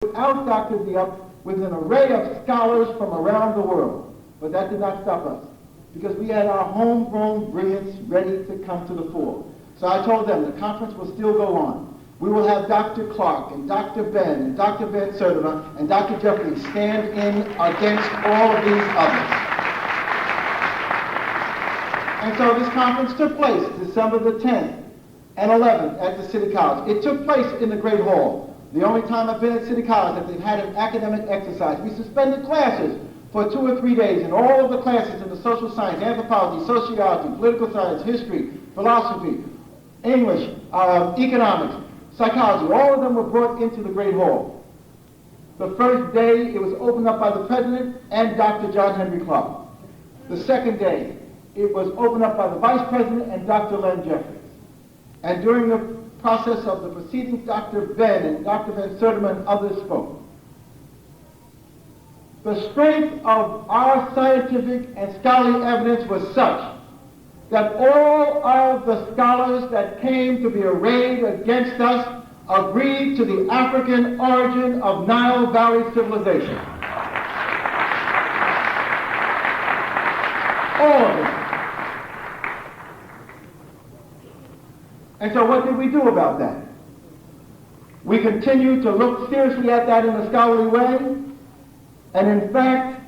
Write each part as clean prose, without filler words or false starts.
Without Dr. Diop with an array of scholars from around the world. But that did not stop us, because we had our homegrown brilliance ready to come to the fore. So I told them the conference will still go on. We will have Dr. Clark and Dr. Ben and Dr. Van Sertima and Dr. Jeffries stand in against all of these others. And so this conference took place December the 10th and 11th at the City College. It took place in the Great Hall. The only time I've been at City College that they've had an academic exercise. We suspended classes for 2 or 3 days, and all of the classes in the social science, anthropology, sociology, political science, history, philosophy, English, economics, psychology, all of them were brought into the Great Hall. The first day, it was opened up by the President and Dr. John Henry Clark. The second day, it was opened up by the Vice President and Dr. Leonard Jeffries. And during the process of the proceedings, Dr. Ben and Dr. Van Sertima and others spoke. The strength of our scientific and scholarly evidence was such that all of the scholars that came to be arrayed against us agreed to the African origin of Nile Valley civilization. All of them. And so what did we do about that? We continued to look seriously at that in a scholarly way. And in fact,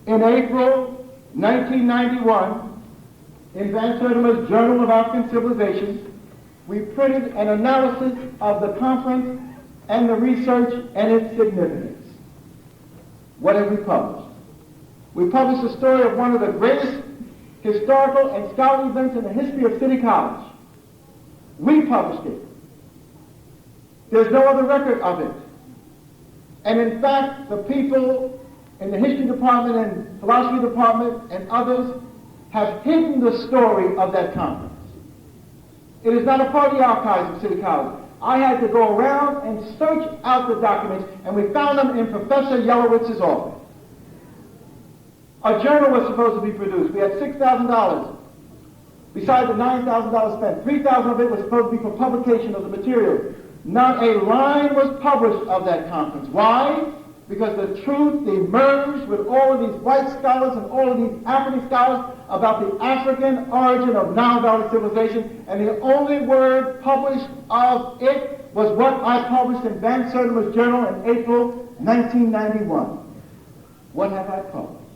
in April 1991, in Van Sertima's Journal of African Civilization, we printed an analysis of the conference and the research and its significance. What have we published? We published the story of one of the greatest historical and scholarly events in the history of City College. We published it. There's no other record of it. And in fact, the people in the history department and philosophy department and others have hidden the story of that conference. It is not a part of the archives of City College. I had to go around and search out the documents, and we found them in Professor Yelowitz's office. A journal was supposed to be produced. We had $6,000. Besides the $9,000 spent, $3,000 of it was supposed to be for publication of the material. Not a line was published of that conference. Why? Because the truth emerged with all of these white scholars and all of these African scholars about the African origin of Nile Valley civilization, and the only word published of it was what I published in Van Sertima's journal in April 1991. What have I published?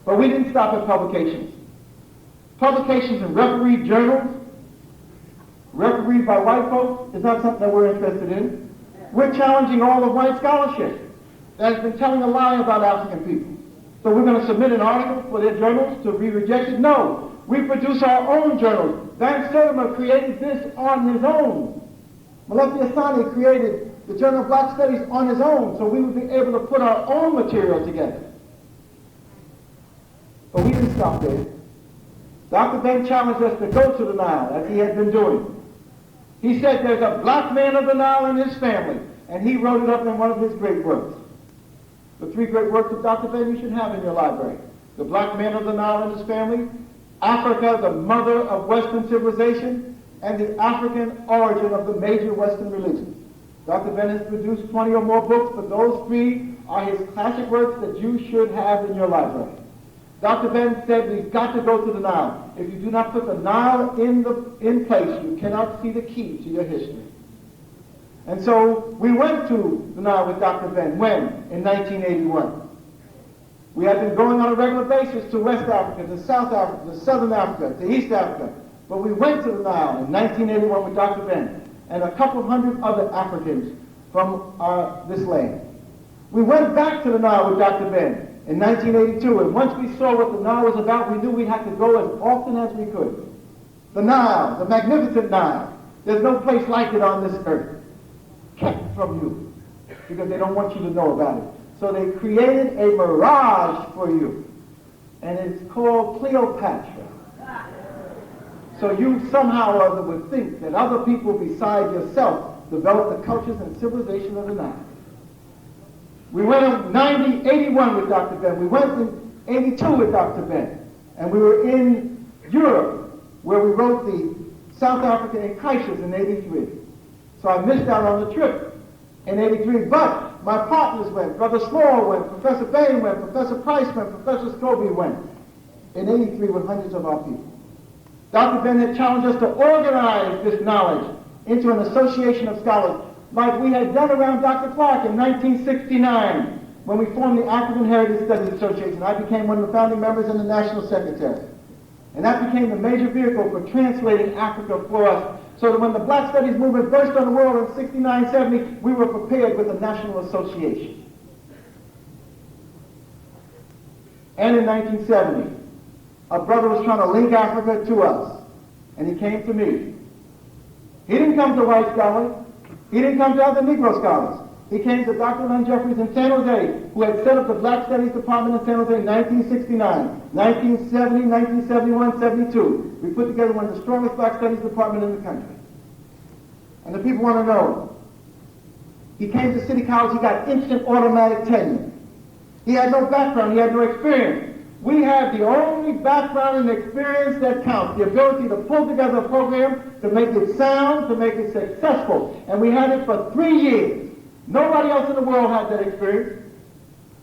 But we didn't stop at publications. Publications in refereed journals, refereed by white folks, is not something that we're interested in. We're challenging all of white scholarship that has been telling a lie about African people. So we're going to submit an article for their journals to be rejected? No. We produce our own journals. Van Sertima created this on his own. Malefi Asani created the Journal of Black Studies on his own, so we would be able to put our own material together. But we didn't stop there. Dr. Ben challenged us to go to the Nile, as he had been doing. He said there's a black man of the Nile in his family, and he wrote it up in one of his great works. The 3 great works of Dr. Ben you should have in your library. The black man of the Nile and his family, Africa, the mother of Western civilization, and the African origin of the major Western religions. Dr. Ben has produced 20 or more books, but those 3 are his classic works that you should have in your library. Dr. Ben said we've got to go to the Nile. If you do not put the Nile in place, you cannot see the key to your history. And so we went to the Nile with Dr. Ben. When? In 1981. We had been going on a regular basis to West Africa, to South Africa, to Southern Africa, to East Africa. But we went to the Nile in 1981 with Dr. Ben and a couple hundred other Africans from this land. We went back to the Nile with Dr. Ben in 1982, and once we saw what the Nile was about, we knew we had to go as often as we could. The Nile, the magnificent Nile. There's no place like it on this earth. Kept from you, because they don't want you to know about it. So they created a mirage for you, and it's called Cleopatra. So you somehow or other would think that other people beside yourself developed the cultures and civilization of the Nile. We went in 81 with Dr. Ben. We went in 82 with Dr. Ben. And we were in Europe, where we wrote the South African in Crisis in 83. So I missed out on the trip in 83. But my partners went. Brother Small went. Professor Bain went. Professor Price went. Professor Scobie went. In 83 with hundreds of our people. Dr. Ben had challenged us to organize this knowledge into an association of scholars, like we had done around Dr. Clark in 1969, when we formed the African Heritage Studies Association. I became one of the founding members and the national secretary. And that became the major vehicle for translating Africa for us, so that when the Black Studies movement burst on the world in 69, 70, we were prepared with a national association. And in 1970, a brother was trying to link Africa to us, and he came to me. He didn't come to white scholars. He didn't come to other Negro scholars. He came to Dr. Leonard Jeffries in San Jose, who had set up the Black Studies Department in San Jose in 1969, 1970, 1971, 72. We put together one of the strongest Black Studies departments in the country. And the people want to know. He came to City College, he got instant automatic tenure. He had no background, he had no experience. We have the only background and experience that counts, the ability to pull together a program, to make it sound, to make it successful. And we had it for 3 years. Nobody else in the world had that experience.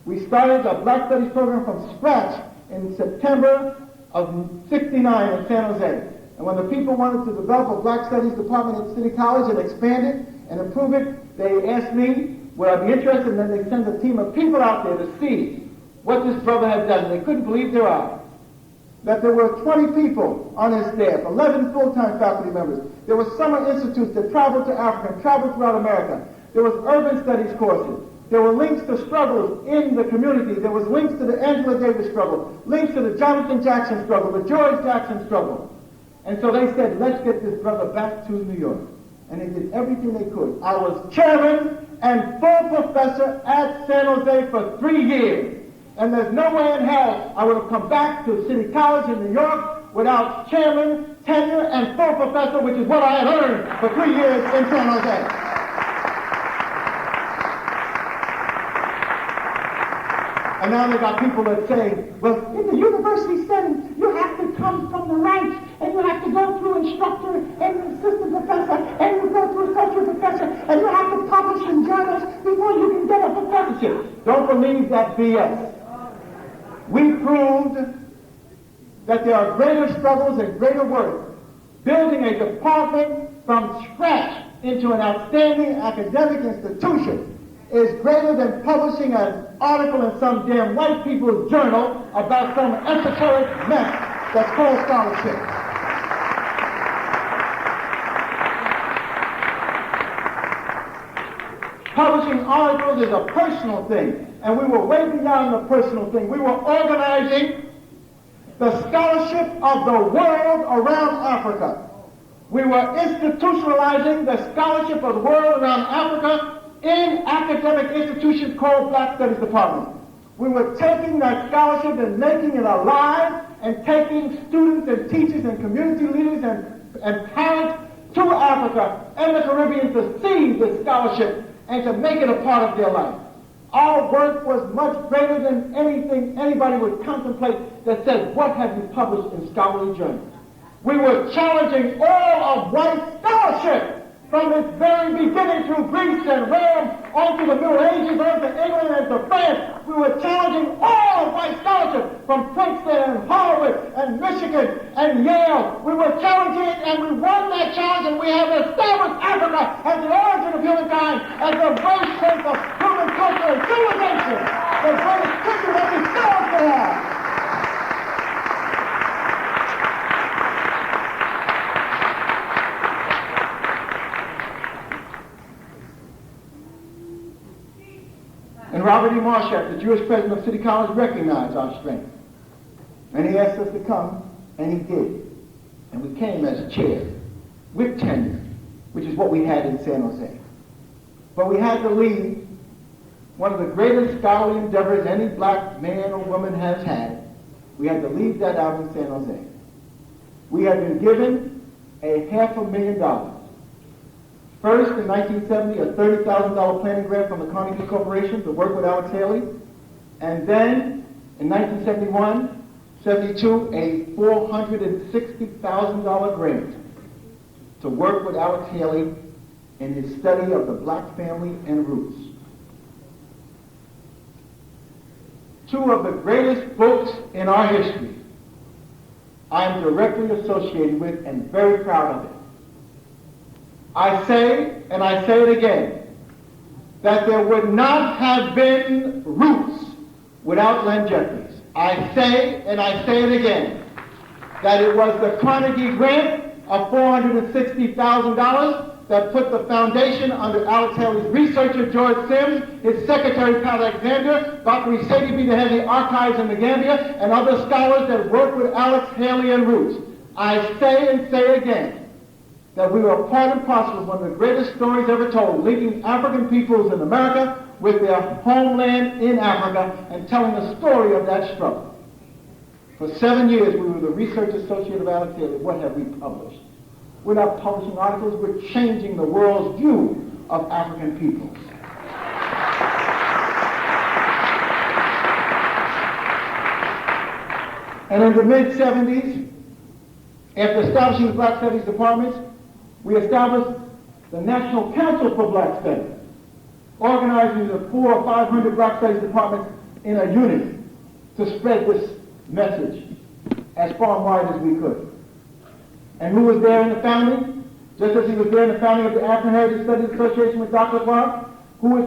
We started a Black Studies program from scratch in September of '69 in San Jose. And when the people wanted to develop a Black Studies department at City College and expand it and improve it, they asked me, would I be interested? And then they sent a team of people out there to see what this brother had done. They couldn't believe their eyes. That there were 20 people on his staff, 11 full-time faculty members. There were summer institutes that traveled to Africa and traveled throughout America. There was urban studies courses. There were links to struggles in the community. There was links to the Angela Davis struggle, links to the Jonathan Jackson struggle, the George Jackson struggle. And so they said, let's get this brother back to New York. And they did everything they could. I was chairman and full professor at San Jose for 3 years. And there's no way in hell I would have come back to City College in New York without chairman, tenure, and full professor, which is what I had earned for 3 years in San Jose. And now they got people that say, well, in the university setting, you have to come from the ranks, and you have to go through instructor and assistant professor, and you go through associate professor, and you have to publish in journals before you can get a professorship. Don't believe that BS. We proved that there are greater struggles and greater work. Building a department from scratch into an outstanding academic institution is greater than publishing an article in some damn white people's journal about some esoteric mess that's called scholarship. Publishing articles is a personal thing, and we were way beyond the personal thing. We were organizing the scholarship of the world around Africa. We were institutionalizing the scholarship of the world around Africa in academic institutions called Black Studies Departments. We were taking that scholarship and making it alive, and taking students and teachers and community leaders and parents to Africa and the Caribbean to see this scholarship and to make it a part of their life. Our work was much greater than anything anybody would contemplate that said, what have you published in scholarly journals? We were challenging all of white scholarship from its very beginning through Greece and Rome, on to the Middle Ages, on to England and to France. We were challenging all of white scholarship from Princeton and Harvard and Michigan and Yale. We were challenging it, and we won that challenge, and we have established Africa as the origin of humankind, as the birthplace of human culture and civilization, the greatest country that we still have. And Robert E. Marshak, the Jewish president of City College, recognized our strength. And he asked us to come, and he did. And we came as chair, with tenure, which is what we had in San Jose. But we had to leave one of the greatest scholarly endeavors any black man or woman has had. We had to leave that out in San Jose. We had been given $500,000. First, in 1970, a $30,000 planning grant from the Carnegie Corporation to work with Alex Haley. And then, in 1971, 72, a $460,000 grant to work with Alex Haley in his study of the black family and roots. Two of the greatest books in our history I am directly associated with and very proud of it. I say, and I say it again, that there would not have been Roots without Len Jeffries. I say, and I say it again, that it was the Carnegie grant of $460,000 that put the foundation under Alex Haley's researcher George Sims, his secretary Pat Alexander, Dr. Isedi be the head of the archives in the Gambia, and other scholars that work with Alex Haley and Roots. I say and say again that we were part and parcel of one of the greatest stories ever told, linking African peoples in America with their homeland in Africa and telling the story of that struggle. For 7 years, we were the research associate of Alex Haley. What have we published? We're not publishing articles, we're changing the world's view of African peoples. And in the mid-70s, after establishing the Black Studies departments, we established the National Council for Black Studies, organizing the 400 or 500 Black Studies departments in a unit to spread this message as far and wide as we could. And who was there in the founding? Just as he was there in the founding of the African Heritage Studies Association with Dr. Clark, who was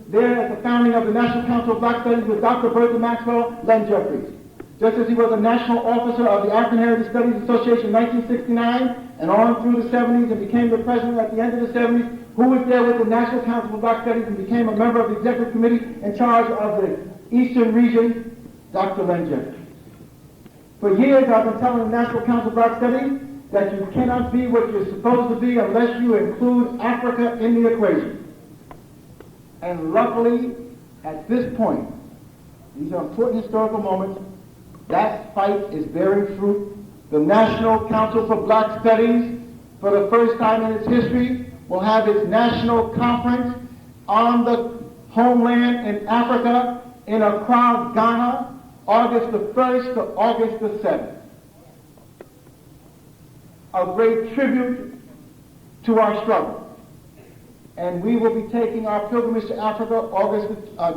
there at the founding of the National Council of Black Studies with Dr. Bertha Maxwell, Len Jeffries. Just as he was a national officer of the African Heritage Studies Association in 1969 and on through the 70s and became the president at the end of the 70s, who was there with the National Council for Black Studies and became a member of the executive committee in charge of the Eastern region, Dr. Len Jeffries. For years I've been telling the National Council for Black Studies that you cannot be what you're supposed to be unless you include Africa in the equation. And luckily, at this point, these are important historical moments, that fight is bearing fruit. The National Council for Black Studies, for the first time in its history, will have its national conference on the homeland in Africa in Accra, Ghana, August the 1st to August the 7th. A great tribute to our struggle. And we will be taking our pilgrimage to Africa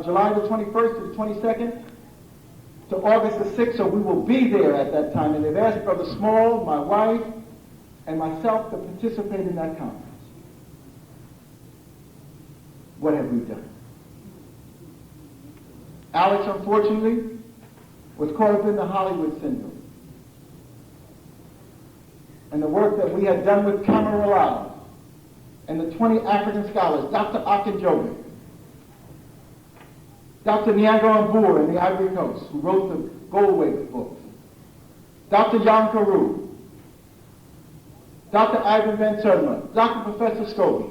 July the 21st to the 22nd to August the 6th, so we will be there at that time. And they've asked Brother Small, my wife, and myself to participate in that conference. What have we done? Alex, unfortunately, was caught up in the Hollywood syndrome. And the work that we had done with Kamara Lal and the 20 African scholars, Dr. Akinjobi, Dr. Nyango Mbur in the Ivory Coast, who wrote the Goldwaiter books, Dr. Jan Carew, Dr. Ivan Van Sertima, Dr. Professor Scobie,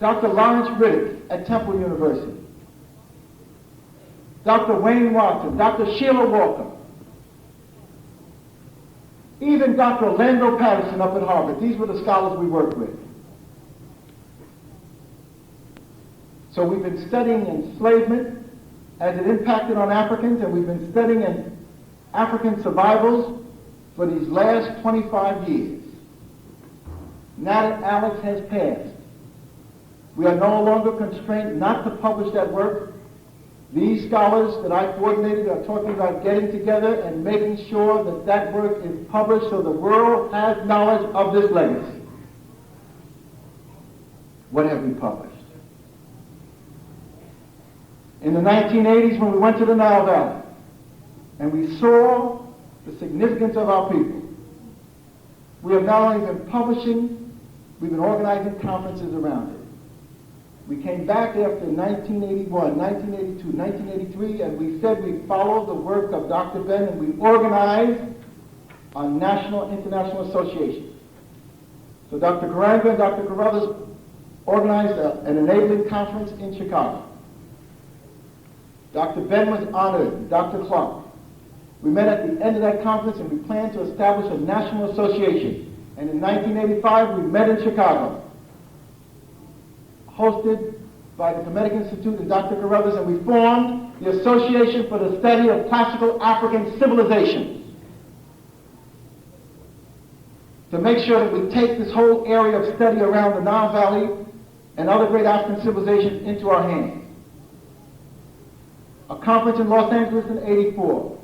Dr. Lawrence Riddick at Temple University, Dr. Wayne Watson, Dr. Sheila Walker, even Dr. Orlando Patterson up at Harvard. These were the scholars we worked with. So we've been studying enslavement as it impacted on Africans, and we've been studying African survivals for these last 25 years. Now that Alex has passed, we are no longer constrained not to publish that work. These scholars that I coordinated are talking about getting together and making sure that that work is published so the world has knowledge of this legacy. What have we published? In the 1980s, when we went to the Nile Valley and we saw the significance of our people, we have not only been publishing, we've been organizing conferences around it. We came back after 1981, 1982, 1983, and we said we'd follow the work of Dr. Ben, and we organized a national international association. So Dr. Karanga and Dr. Carruthers organized an enabling conference in Chicago. Dr. Ben was honored, Dr. Clark. We met at the end of that conference and we planned to establish a national association. And in 1985, we met in Chicago, hosted by the Kemetic Institute and Dr. Carruthers, and we formed the Association for the Study of Classical African Civilization. to make sure that we take this whole area of study around the Nile Valley and other great African civilizations into our hands. A conference in Los Angeles in '84,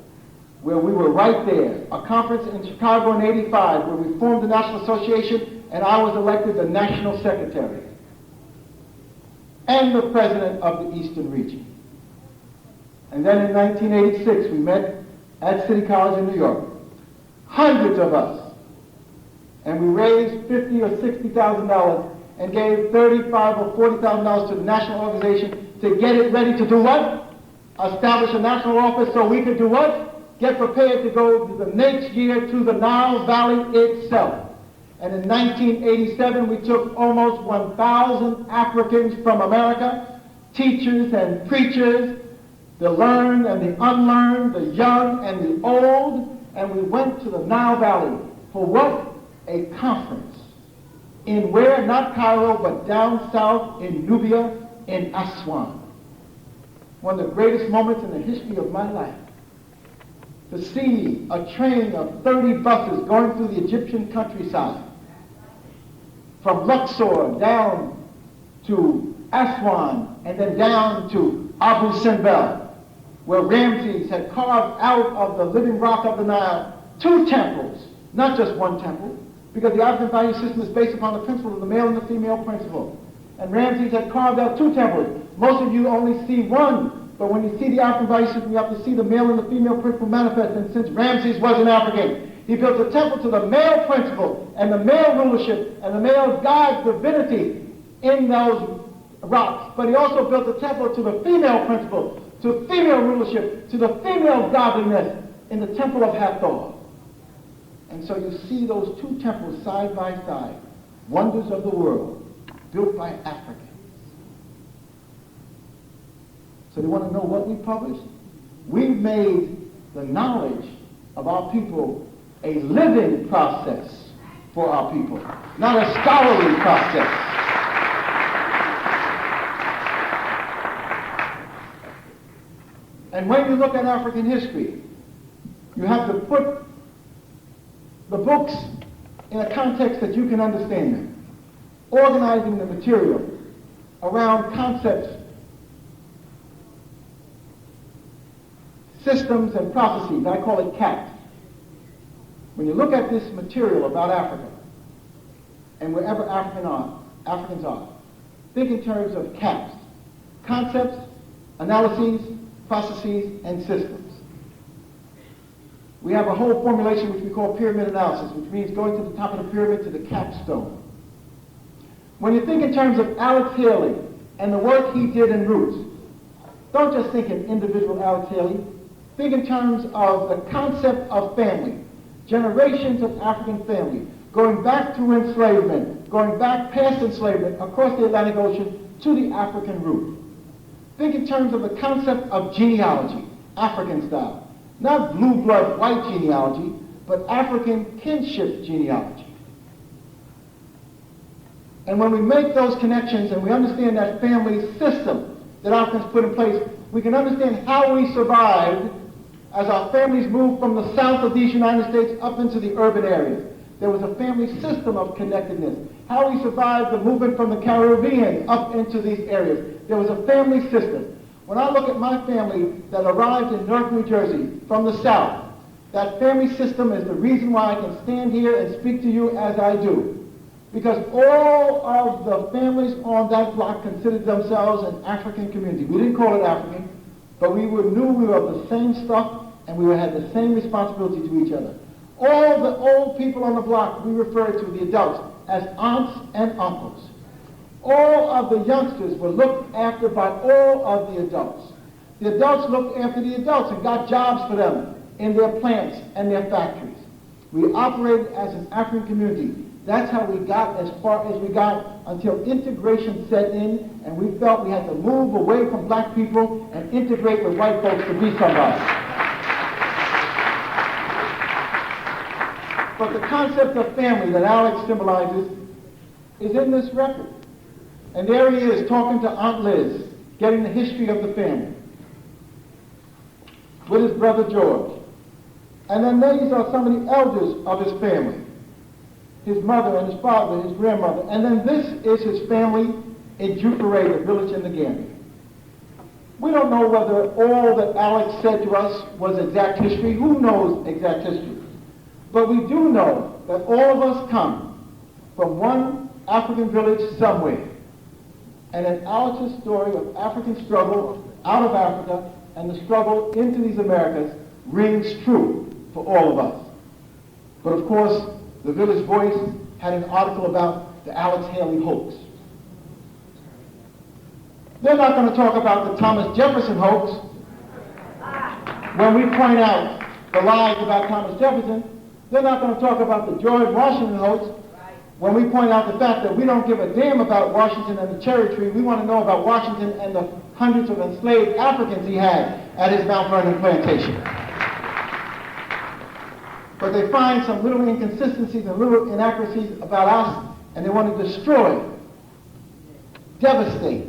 where we were right there. A conference in Chicago in '85, where we formed the National Association and I was elected the National Secretary and the President of the Eastern Region. And then in 1986, we met at City College in New York, hundreds of us, and we raised $50,000 or $60,000 and gave $35,000 or $40,000 to the national organization to get it ready to do what? Establish a national office so we could do what? Get prepared to go the next year to the Nile Valley itself. And in 1987, we took almost 1,000 Africans from America, teachers and preachers, the learned and the unlearned, the young and the old, and we went to the Nile Valley for what? A conference. In where? Not Cairo, but down south in Nubia, in Aswan. One of the greatest moments in the history of my life. To see a train of 30 buses going through the Egyptian countryside, from Luxor down to Aswan, and then down to Abu Simbel, where Ramses had carved out of the living rock of the Nile 2 temples, not just 1 temple, because the African value system is based upon the principle of the male and the female principle. And Ramses had carved out 2 temples. Most of you only see 1, but when you see the African value system, you have to see the male and the female principle manifest. And since Ramses was an African, he built a temple to the male principle and the male rulership and the male God's divinity in those rocks. But he also built a temple to the female principle, to female rulership, to the female godliness in the temple of Hathor. And so you see those 2 temples side by side, wonders of the world, built by Africans. So you want to know what we published? We've made the knowledge of our people a living process for our people, not a scholarly process. And when you look at African history, you have to put the books in a context that you can understand them, organizing the material around concepts, systems, and processes. I call it CAPS. When you look at this material about Africa, and wherever Africans are, think in terms of CAPS, concepts, analyses, processes, and systems. We have a whole formulation which we call pyramid analysis, which means going to the top of the pyramid to the capstone. When you think in terms of Alex Haley and the work he did in Roots, don't just think in individual Alex Haley. Think in terms of the concept of family, generations of African family, going back through enslavement, going back past enslavement, across the Atlantic Ocean to the African root. Think in terms of the concept of genealogy, African style. Not blue blood white genealogy, but African kinship genealogy. And when we make those connections and we understand that family system that Africans put in place, we can understand how we survived as our families moved from the south of these United States up into the urban areas. There was a family system of connectedness. How we survived the movement from the Caribbean up into these areas. There was a family system. When I look at my family that arrived in Newark, New Jersey from the south, that family system is the reason why I can stand here and speak to you as I do. Because all of the families on that block considered themselves an African community. We didn't call it African, but we knew we were of the same stuff and we had the same responsibility to each other. All the old people on the block, we referred to the adults as aunts and uncles. All of the youngsters were looked after by all of the adults. The adults looked after the adults and got jobs for them in their plants and their factories. We operated as an African community. That's how we got as far as we got until integration set in and we felt we had to move away from black people and integrate with white folks to be somebody. But the concept of family that Alex symbolizes is in this record. And there he is talking to Aunt Liz, getting the history of the family with his brother George. And then these are some of the elders of his family. his mother and his father, his grandmother. And then this is his family in Jupere, the village in the Gambia. We don't know whether all that Alex said to us was exact history. Who knows exact history? But we do know that all of us come from one African village somewhere. And in Alex's story of African struggle out of Africa and the struggle into these Americas rings true for all of us. But of course, the Village Voice had an article about the Alex Haley hoax. They're not going to talk about the Thomas Jefferson hoax when we point out the lies about Thomas Jefferson. They're not going to talk about the George Washington hoax when we point out the fact that we don't give a damn about Washington and the cherry tree. We want to know about Washington and the hundreds of enslaved Africans he had at his Mount Vernon plantation. But they find some little inconsistencies and little inaccuracies about us, and they want to destroy, devastate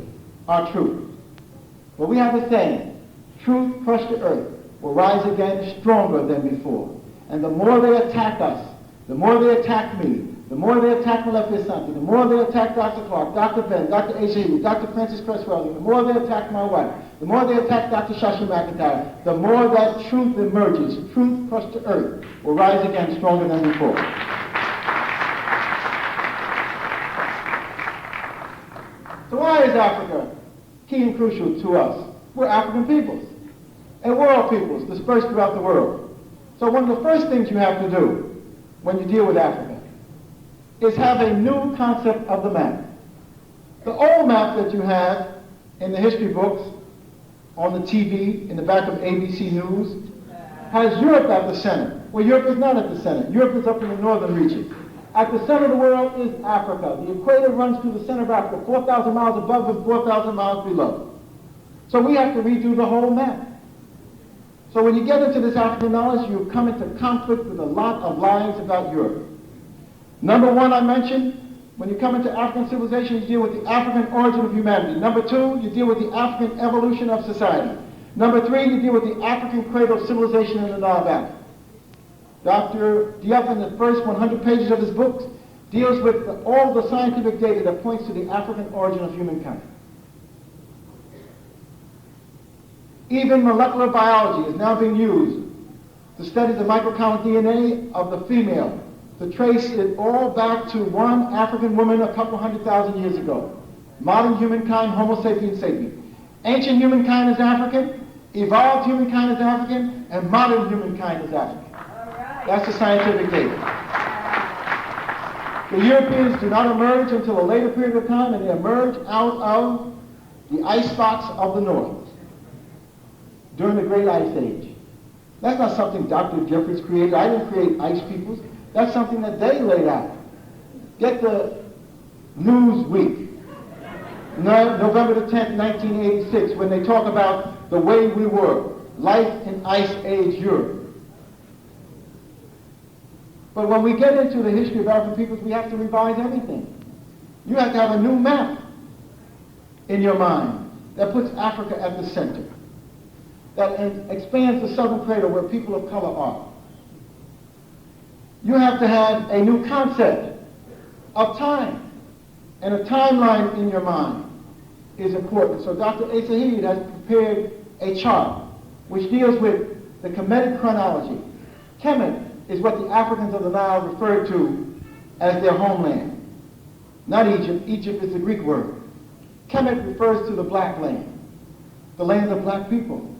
our truth. But we have a saying, truth crushed to earth will rise again stronger than before. And the more they attack us, the more they attack me, the more they attack Malefi Asante, the more they attack Dr. Clark, Dr. Ben, Dr. Ejiri, Dr. Francis Cresswell, the more they attack my wife, the more they attack Dr. Shashi McIntyre, the more that truth emerges. Truth crushed to earth will rise again stronger than before. So why is Africa key and crucial to us? We're African peoples, and world peoples dispersed throughout the world. So one of the first things you have to do when you deal with Africa is have a new concept of the map. The old map that you have in the history books, on the TV, in the back of ABC News, has Europe at the center. Well, Europe is not at the center. Europe is up in the northern reaches. At the center of the world is Africa. The equator runs through the center of Africa, 4,000 miles above and 4,000 miles below. So we have to redo the whole map. So when you get into this African knowledge, you come into conflict with a lot of lies about Europe. Number one, I mentioned, when you come into African civilization, you deal with the African origin of humanity. Number two, you deal with the African evolution of society. Number three, you deal with the African cradle of civilization in the Nile Valley. Dr. Diop, in the first 100 pages of his books, deals with all the scientific data that points to the African origin of humankind. Even molecular biology is now being used to study the microcosmic DNA of the female, to trace it all back to one African woman a couple 100,000 years ago. Modern humankind, Homo sapiens sapiens. Ancient humankind is African, evolved humankind is African, and modern humankind is African. That's the scientific data. The Europeans do not emerge until a later period of time, and they emerge out of the ice spots of the north during the Great Ice Age. That's not something Dr. Jeffries created. I didn't create ice peoples. That's something that they laid out. Get the Newsweek, November the 10th, 1986, when they talk about the way we were, life in Ice Age Europe. But when we get into the history of African peoples, we have to revise everything. You have to have a new map in your mind that puts Africa at the center, that expands the southern cradle where people of color are. You have to have a new concept of time, and a timeline in your mind is important. So Dr. Asa has prepared a chart which deals with the Kemetic chronology. Kemet is what the Africans of the Nile referred to as their homeland. Not Egypt. Egypt is the Greek word. Kemet refers to the black land, the land of black people.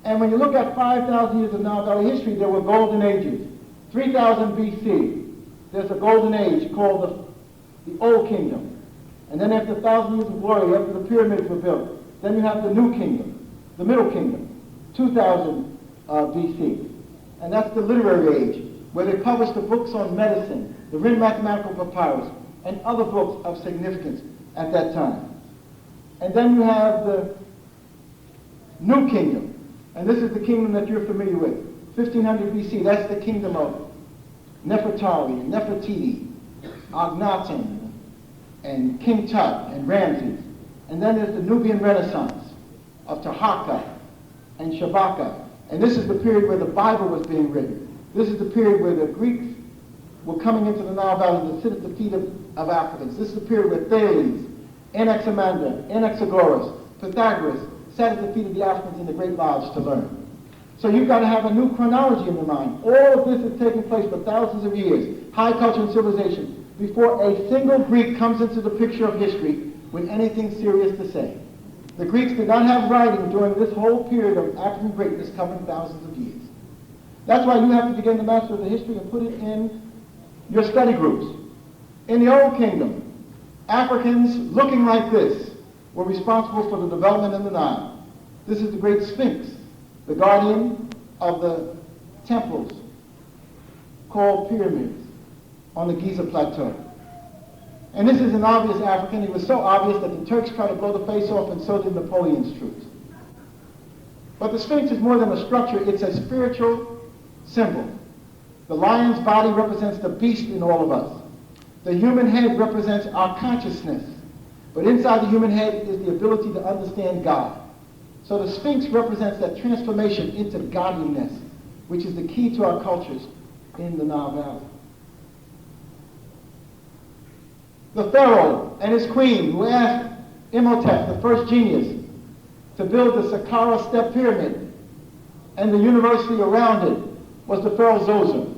And when you look at 5,000 years of Nile Valley history, there were golden ages. 3000 BC, there's a golden age called the Old Kingdom. And then after 1,000 years of glory, after the pyramids were built, then you have the New Kingdom, the Middle Kingdom, 2000 BC. And that's the literary age, where they published the books on medicine, the Rin Mathematical Papyrus, and other books of significance at that time. And then you have the New Kingdom, and this is the kingdom that you're familiar with. 1500 BC, that's the kingdom of Nefertari, Nefertiti, Akhenaten, and King Tut, and Ramses. And then there's the Nubian Renaissance of Taharqa and Shabaka. And this is the period where the Bible was being written. This is the period where the Greeks were coming into the Nile Valley to sit at the feet of Africans. This is the period where Thales, Anaximander, Anaxagoras, Pythagoras sat at the feet of the Africans in the Great Lodge to learn. So you've got to have a new chronology in your mind. All of this has taken place for thousands of years, high culture and civilization, before a single Greek comes into the picture of history with anything serious to say. The Greeks did not have writing during this whole period of African greatness covering thousands of years. That's why you have to begin to master the history and put it in your study groups. In the Old Kingdom, Africans looking like this were responsible for the development in the Nile. This is the great Sphinx, the guardian of the temples called pyramids on the Giza Plateau. And this is an obvious African. He was so obvious that the Turks tried to blow the face off, and so did Napoleon's troops. But the Sphinx is more than a structure. It's a spiritual symbol. The lion's body represents the beast in all of us. The human head represents our consciousness. But inside the human head is the ability to understand God. So the Sphinx represents that transformation into godliness, which is the key to our cultures in the Nile Valley. The Pharaoh and his queen, who asked Imhotep, the first genius, to build the Saqqara Step Pyramid, and the university around it was the Pharaoh Zoser.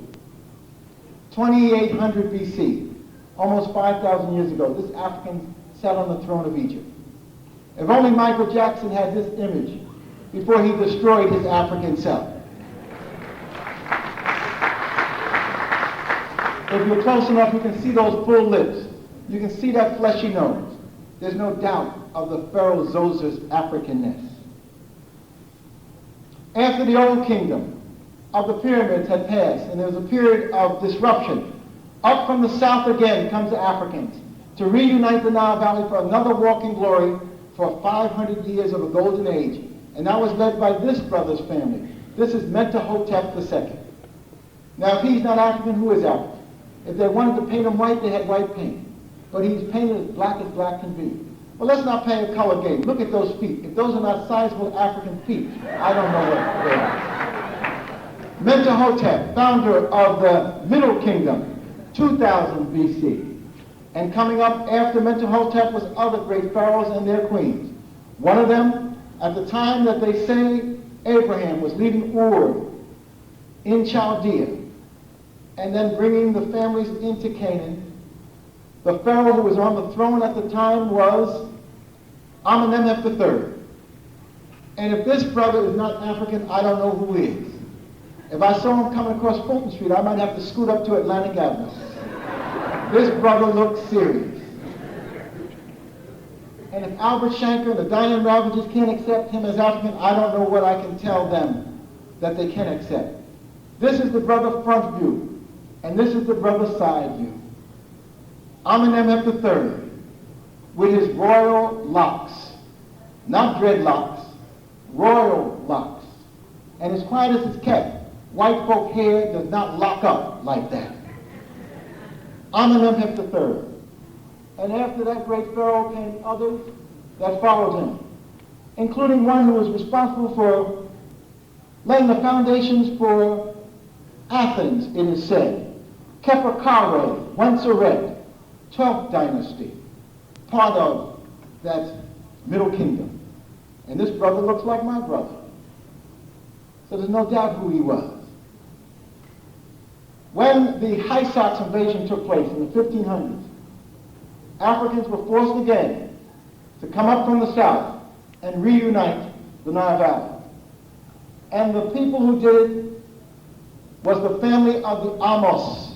2800 BC, almost 5,000 years ago, this African sat on the throne of Egypt. If only Michael Jackson had this image before he destroyed his African self. If you're close enough, you can see those full lips. You can see that fleshy nose. There's no doubt of the Pharaoh Zoser's Africanness. After the Old Kingdom of the pyramids had passed, and there was a period of disruption, up from the south again comes the Africans to reunite the Nile Valley for another walk in glory for 500 years of a golden age. And that was led by this brother's family. This is Mentuhotep II. Now, if he's not African, who is African? If they wanted to paint him white, they had white paint. But he's painted as black can be. Well, let's not play a color game. Look at those feet. If those are not sizable African feet, I don't know what they are. Mentuhotep, founder of the Middle Kingdom, 2000 BC. And coming up after Mentuhotep was other great pharaohs and their queens. One of them, at the time that they say Abraham was leaving Ur in Chaldea, and then bringing the families into Canaan, the pharaoh who was on the throne at the time was Amenemhotep III. And if this brother is not African, I don't know who is. If I saw him coming across Fulton Street, I might have to scoot up to Atlantic Avenue. This brother looks serious. And if Albert Shanker and the Diane Ravages can't accept him as African, I don't know what I can tell them that they can accept. This is the brother front view, and this is the brother side view. Amenemhotep III, with his royal locks, not dreadlocks, royal locks. And as quiet as it's kept, white folk hair does not lock up like that. Amenemhotep III. And after that great pharaoh came others that followed him, including one who was responsible for laying the foundations for Athens, it is said. Khepri-Kare, Wenseret, 12th dynasty, part of that Middle Kingdom. And this brother looks like my brother. So there's no doubt who he was. When the Hyssop's invasion took place in the 1500s, Africans were forced again to come up from the south and reunite the Nile Valley. And the people who did it was the family of the Amos.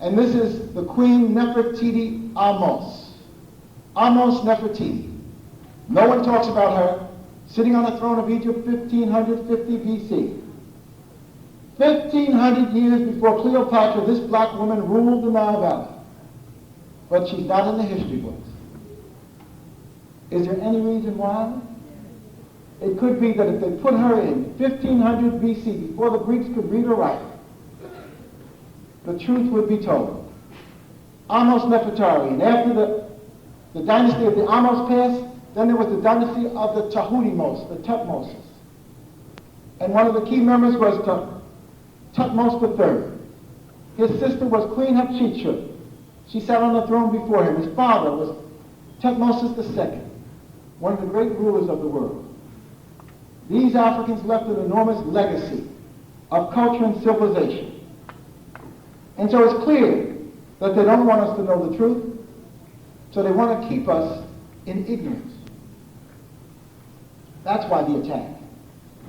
And this is the Queen Nefertiti Amos. Amos Nefertiti. No one talks about her. Sitting on the throne of Egypt, 1550 BC. 1,500 years before Cleopatra, this black woman ruled the Nile Valley. But she's not in the history books. Is there any reason why? It could be that if they put her in 1500 BC, before the Greeks could read or write, the truth would be told. Amos Nefertari, and after the dynasty of the Amos passed, then there was the dynasty of the Tahutimos, the Tutmoses. And one of the key members was Tutmos III. His sister was Queen Hatshepsut. She sat on the throne before him. His father was Tutmosis II, one of the great rulers of the world. These Africans left an enormous legacy of culture and civilization. And so it's clear that they don't want us to know the truth, so they want to keep us in ignorance. That's why the attack.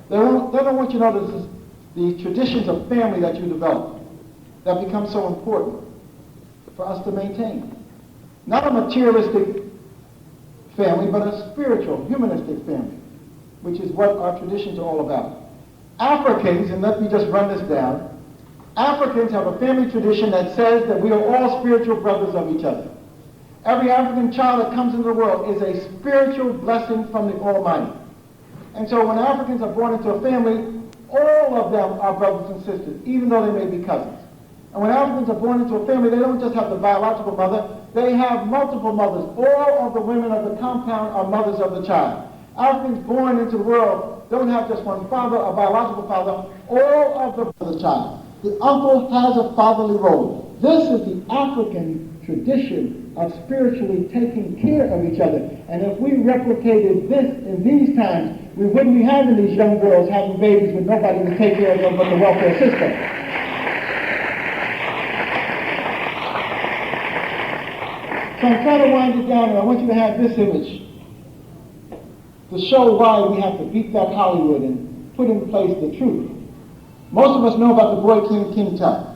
They don't want you to know this is the traditions of family that you develop that become so important for us to maintain. Not a materialistic family, but a spiritual, humanistic family, which is what our traditions are all about. Africans, and let me just run this down, Africans have a family tradition that says that we are all spiritual brothers of each other. Every African child that comes into the world is a spiritual blessing from the Almighty. And so when Africans are born into a family, all of them are brothers and sisters, even though they may be cousins. And when Africans are born into a family, they don't just have the biological mother, they have multiple mothers. All of the women of the compound are mothers of the child. Africans born into the world don't have just one father, a biological father, all of the child. The uncle has a fatherly role. This is the African tradition of spiritually taking care of each other. And if we replicated this in these times, we wouldn't be having these young girls having babies with nobody to take care of them but the welfare system. So I'm trying to wind it down, and I want you to have this image to show why we have to beat back Hollywood and put in place the truth. Most of us know about the boy king, King Tut.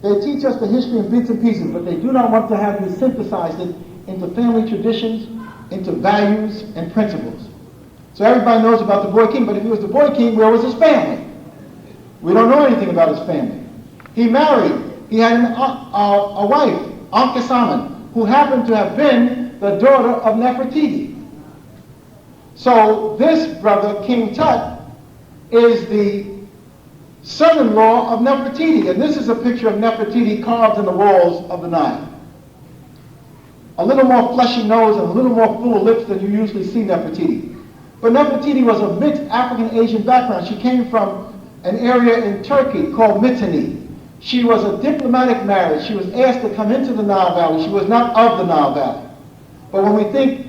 They teach us the history in bits and pieces, but they do not want to have you synthesize it into family traditions, into values and principles. So everybody knows about the boy king, but if he was the boy king, where was his family? We don't know anything about his family. He married. He had a wife, Ankhesemen, who happened to have been the daughter of Nefertiti. So this brother, King Tut, is the son-in-law of Nefertiti. And this is a picture of Nefertiti carved in the walls of the Nile. A little more fleshy nose and a little more full lips than you usually see Nefertiti. But Nefertiti was of mixed African-Asian background. She came from an area in Turkey called Mitanni. She was a diplomatic marriage. She was asked to come into the Nile Valley. She was not of the Nile Valley. But when we think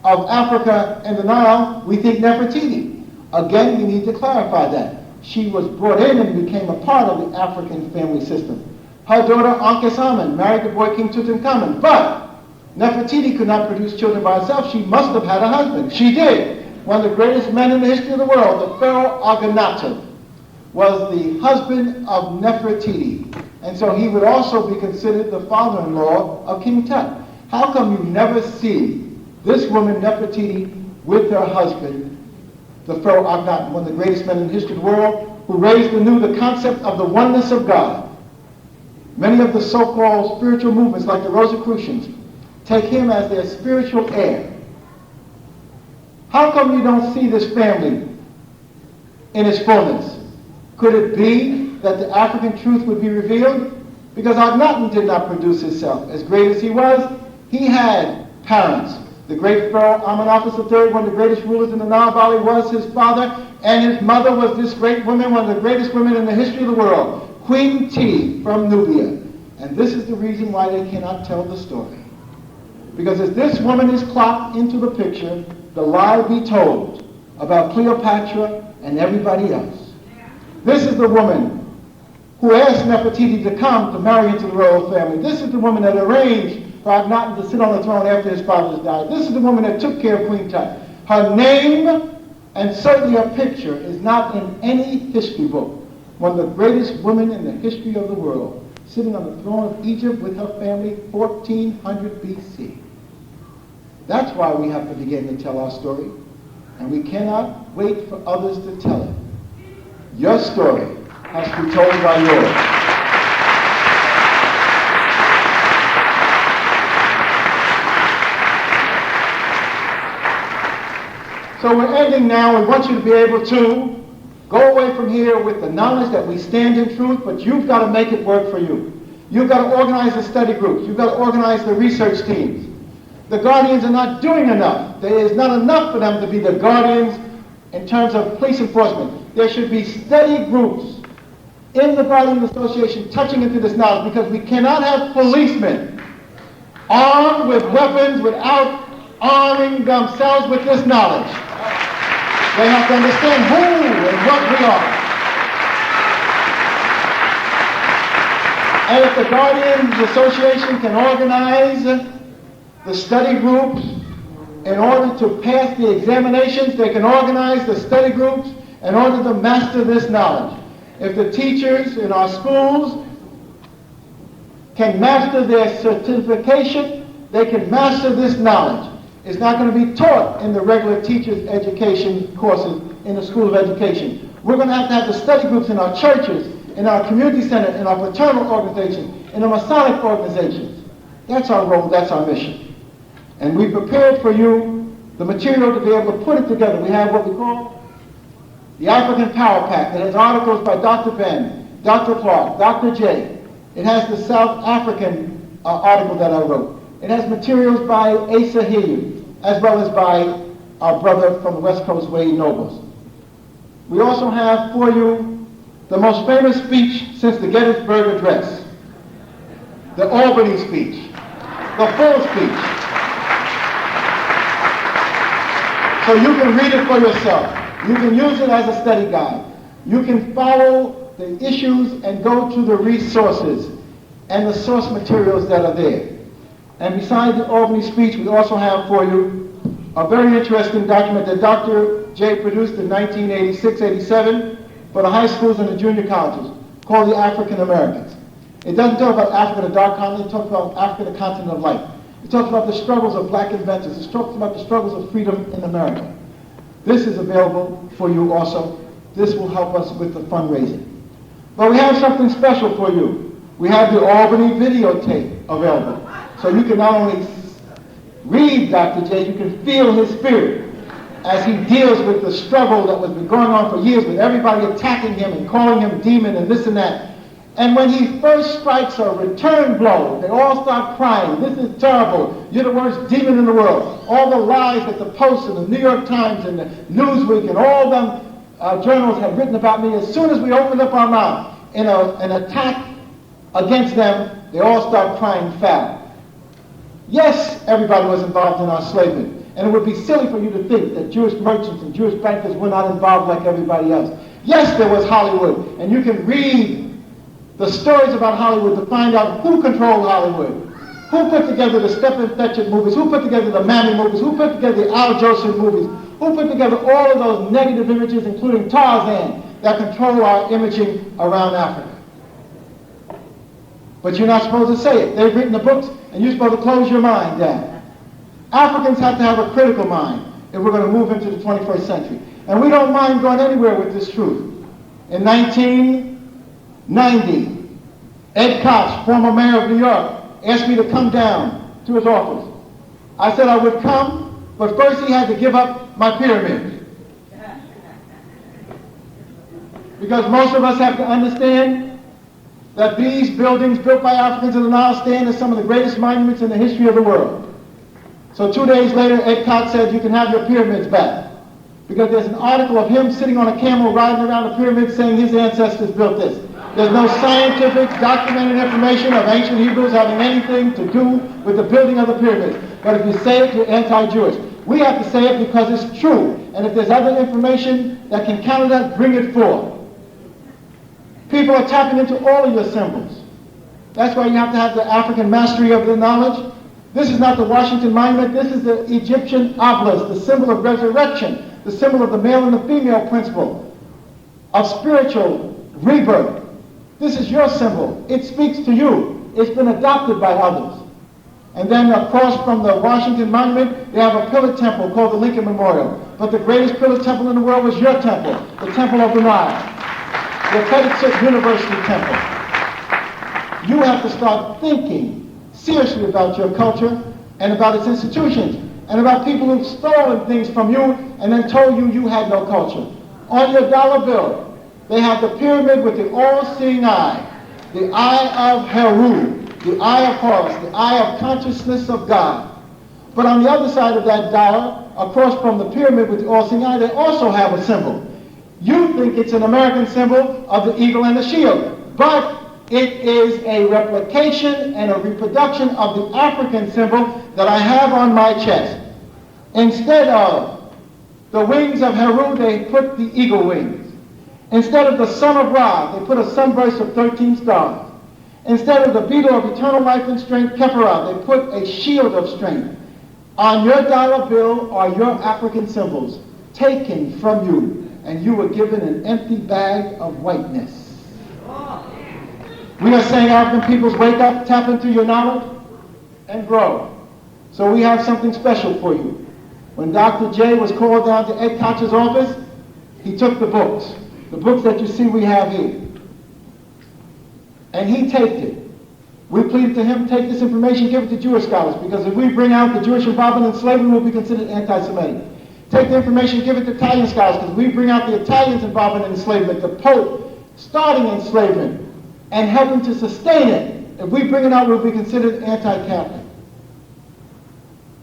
of Africa and the Nile, we think Nefertiti. Again, we need to clarify that. She was brought in and became a part of the African family system. Her daughter, Ankhesemen, married the boy King Tutankhamun. But Nefertiti could not produce children by herself. She must have had a husband. She did. One of the greatest men in the history of the world, the Pharaoh Akhenaten, was the husband of Nefertiti. And so he would also be considered the father-in-law of King Tut. How come you never see this woman, Nefertiti, with her husband, the Pharaoh Akhenaten, one of the greatest men in the history of the world, who raised anew the concept of the oneness of God? Many of the so-called spiritual movements, like the Rosicrucians, take him as their spiritual heir. How come you don't see this family in its fullness? Could it be that the African truth would be revealed? Because Akhenaten did not produce himself. As great as he was, he had parents. The great Pharaoh Amenhotep III, one of the greatest rulers in the Nile Valley, was his father, and his mother was this great woman, one of the greatest women in the history of the world, Queen T from Nubia. And this is the reason why they cannot tell the story. Because as this woman is clocked into the picture, the lie be told about Cleopatra and everybody else. This is the woman who asked Nefertiti to come to marry into the royal family. This is the woman that arranged for Akhenaten to sit on the throne after his father died. This is the woman that took care of Queen Tut. Her name, and certainly her picture, is not in any history book. One of the greatest women in the history of the world, sitting on the throne of Egypt with her family, 1400 BC. That's why we have to begin to tell our story, and we cannot wait for others to tell it. Your story has to be told by yours. So we're ending now. We want you to be able to go away from here with the knowledge that we stand in truth, but you've got to make it work for you. You've got to organize the study groups. You've got to organize the research teams. The guardians are not doing enough. There is not enough for them to be the guardians in terms of police enforcement. There should be study groups in the Guardian Association touching into this knowledge, because we cannot have policemen armed with weapons without arming themselves with this knowledge. They have to understand who and what we are. And if the Guardians Association can organize the study groups in order to pass the examinations, they can organize the study groups in order to master this knowledge. If the teachers in our schools can master their certification, they can master this knowledge. It's not going to be taught in the regular teachers' education courses in the School of Education. We're going to have the study groups in our churches, in our community centers, in our fraternal organizations, in the Masonic organizations. That's our role, that's our mission. And we prepared for you the material to be able to put it together. We have what we call the African Power Pack. It has articles by Dr. Ben, Dr. Clark, Dr. J. It has the South African article that I wrote. It has materials by Asa Hilliard, as well as by our brother from the West Coast, Wade Nobles. We also have for you the most famous speech since the Gettysburg Address, the Albany speech, the full speech. So you can read it for yourself. You can use it as a study guide. You can follow the issues and go to the resources and the source materials that are there. And besides the Albany speech, we also have for you a very interesting document that Dr. J produced in 1986-87 for the high schools and the junior colleges, called the African Americans. It doesn't talk about Africa, the dark continent. It talks about Africa, the continent of light. It talks about the struggles of black inventors. It talks about the struggles of freedom in America. This is available for you also. This will help us with the fundraising. But we have something special for you. We have the Albany videotape available. So you can not only read Dr. J, you can feel his spirit as he deals with the struggle that was been going on for years with everybody attacking him and calling him demon and this and that. And when he first strikes a return blow, they all start crying. This is terrible. You're the worst demon in the world. All the lies that the Post and the New York Times and the Newsweek and all them journals had written about me, as soon as we opened up our mouth in an attack against them, they all start crying foul. Yes, everybody was involved in our enslavement. And it would be silly for you to think that Jewish merchants and Jewish bankers were not involved like everybody else. Yes, there was Hollywood. And you can read the stories about Hollywood to find out who controlled Hollywood. Who put together the Stephen Fetchit movies? Who put together the Mammy movies? Who put together the Al Jolson movies? Who put together all of those negative images, including Tarzan, that control our imaging around Africa? But you're not supposed to say it. They've written the books, and you're supposed to close your mind down. Africans have to have a critical mind if we're going to move into the 21st century. And we don't mind going anywhere with this truth. In 1990, Ed Koch, former mayor of New York, asked me to come down to his office. I said I would come, but first he had to give up my pyramids. Because most of us have to understand that these buildings built by Africans in the Nile stand as some of the greatest monuments in the history of the world. So 2 days later, Ed Koch said, you can have your pyramids back. Because there's an article of him sitting on a camel riding around the pyramid saying his ancestors built this. There's no scientific, documented information of ancient Hebrews having anything to do with the building of the pyramids. But if you say it, you're anti-Jewish. We have to say it because it's true. And if there's other information that can counter that, bring it forth. People are tapping into all of your symbols. That's why you have to have the African mastery of the knowledge. This is not the Washington Monument. This is the Egyptian obelisk, the symbol of resurrection, the symbol of the male and the female principle, of spiritual rebirth. This is your symbol. It speaks to you. It's been adopted by others. And then across from the Washington Monument, they have a pillar temple called the Lincoln Memorial. But the greatest pillar temple in the world was your temple, the Temple of the Nile, the Pettit University Temple. You have to start thinking seriously about your culture and about its institutions and about people who've stolen things from you and then told you you had no culture. On your dollar bill, they have the pyramid with the all-seeing eye, the eye of Heru, the eye of Horus, the eye of consciousness of God. But on the other side of that dollar, across from the pyramid with the all-seeing eye, they also have a symbol. You think it's an American symbol of the eagle and the shield, but it is a replication and a reproduction of the African symbol that I have on my chest. Instead of the wings of Heru, they put the eagle wings. Instead of the sun of Ra, they put a sunburst of 13 stars. Instead of the beetle of eternal life and strength, Khepera, they put a shield of strength. On your dollar bill are your African symbols taken from you, and you were given an empty bag of whiteness. We are saying, African peoples, wake up, tap into your knowledge, and grow. So we have something special for you. When Dr. J was called down to Ed Koch's office, he took the books that you see we have here. And he taped it. We pleaded to him, take this information, give it to Jewish scholars, because if we bring out the Jewish involvement in slavery, we'll be considered anti-Semitic. Take the information, give it to Italian scholars, because if we bring out the Italians' involvement in enslavement, the Pope starting enslavement, and helping to sustain it, if we bring it out, we'll be considered anti-Catholic.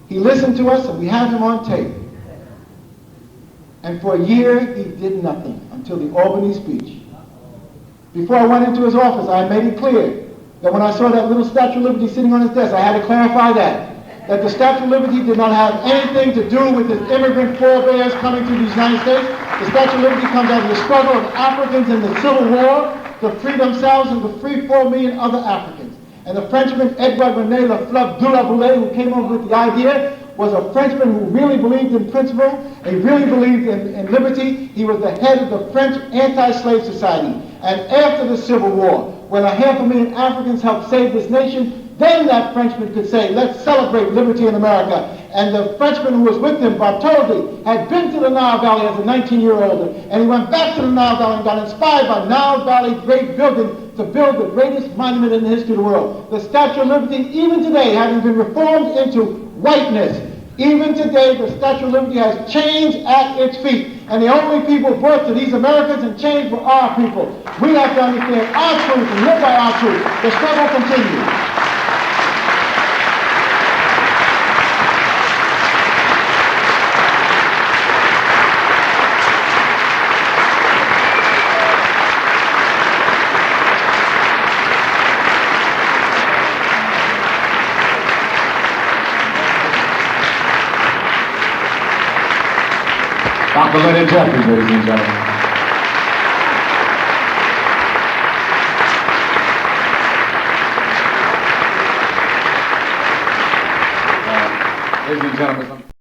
He listened to us, and we have him on tape. And for a year, he did nothing until the Albany speech. Before I went into his office, I made it clear that when I saw that little Statue of Liberty sitting on his desk, I had to clarify that the Statue of Liberty did not have anything to do with his immigrant forebears coming to the United States. The Statue of Liberty comes out of the struggle of Africans in the Civil War to free themselves and to free 4 million other Africans. And the Frenchman Edouard René Lafleur de la Boulay, who came up with the idea, was a Frenchman who really believed in principle, he really believed in liberty. He was the head of the French Anti-Slave Society. And after the Civil War, when 500,000 Africans helped save this nation, then that Frenchman could say, let's celebrate liberty in America. And the Frenchman who was with him, Bartholdi, had been to the Nile Valley as a 19-year-old, and he went back to the Nile Valley and got inspired by Nile Valley Great Building to build the greatest monument in the history of the world. The Statue of Liberty, even today, having been reformed into whiteness, even today, the Statue of Liberty has change at its feet. And the only people brought to these Americans and change were our people. We have to understand our truth and live by our truth. The struggle continues. Dr. Leonard Jeffries, ladies and gentlemen. Ladies and gentlemen.